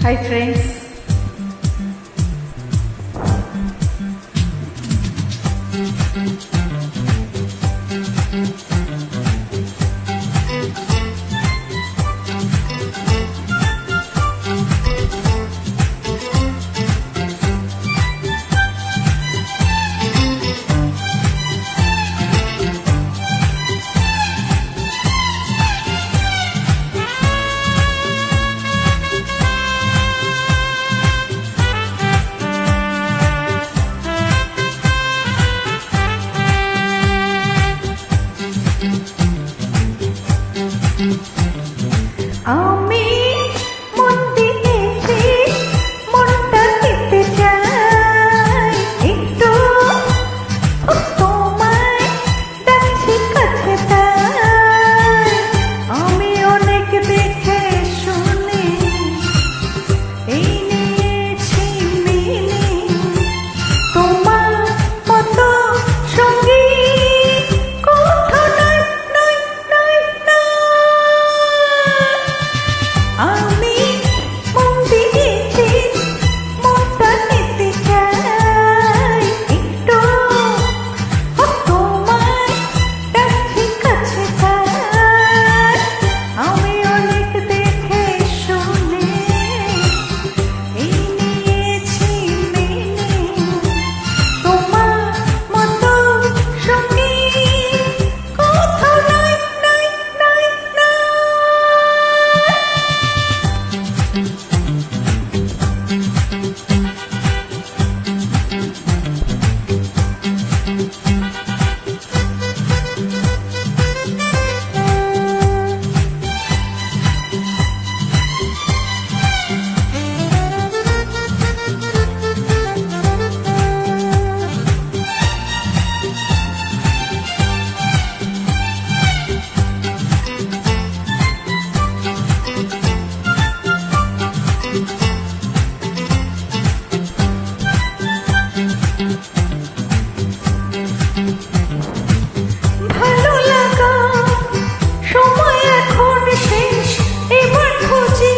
Hi friends. আমি মন দিয়েছি, মনটা দিতে চাই একটু, তোমায় ডাকছি কাছে তাই। আমি অনেক দেখে শুনে এই নিয়েছি মেনে, তোমার মতো সঙ্গী কোথাও নাই, নাই, নাই, নাই। আমি মন দিয়েছি, মনটা নিতে চাই একটু, তোমায় ডাকছি কাছে তাই। আমি অনেক দেখে শুনে এই নিয়েছি মেনে, তোমার মতো সঙ্গী কোথাও নাই, নাই, নাই, নাই। ভালো লাগা সময় এখন শেষ, এবার খুঁজি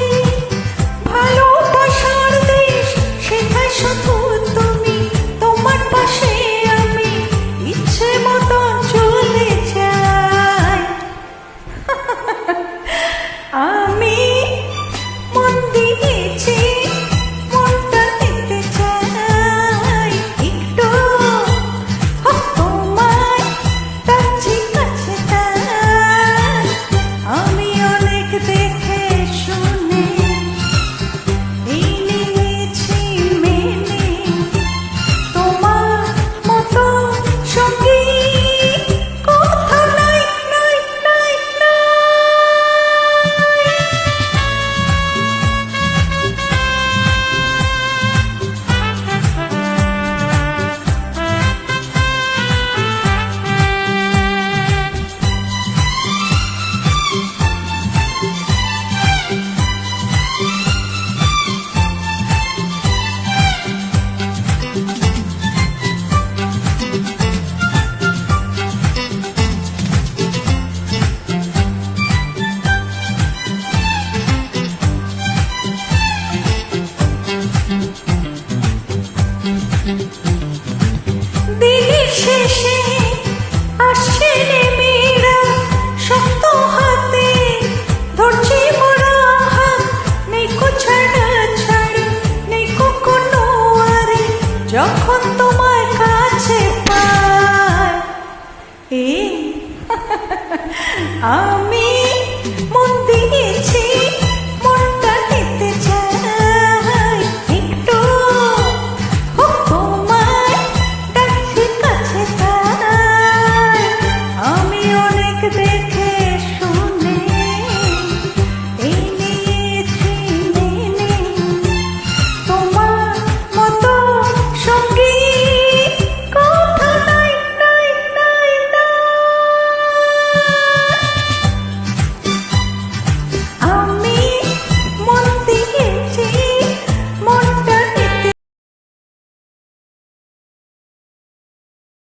ভালোবাসার দেশ, সেখানে শুধু তুমি, তোমার পাশে আমি ইচ্ছে মতো চলে যাই। আমি মন দিয়েছি, মনটা দিতে চাই একটু, তোমায় ডাকছি কাছে তাই। আমি অনেক দেখে শুনে এই নিয়েছি মেনে, তোমার মতো সঙ্গী কোথাও নাই, নাই, নাই, নাই। দিনের শেষে আসছে নেমেরা, শক্ত হাতে ধরছি মোরা হাত, নেই কো ছাড়া ছাড়ি, নেই কো কোনো আরে, যখন তোমার কাছে পাই। আমি মন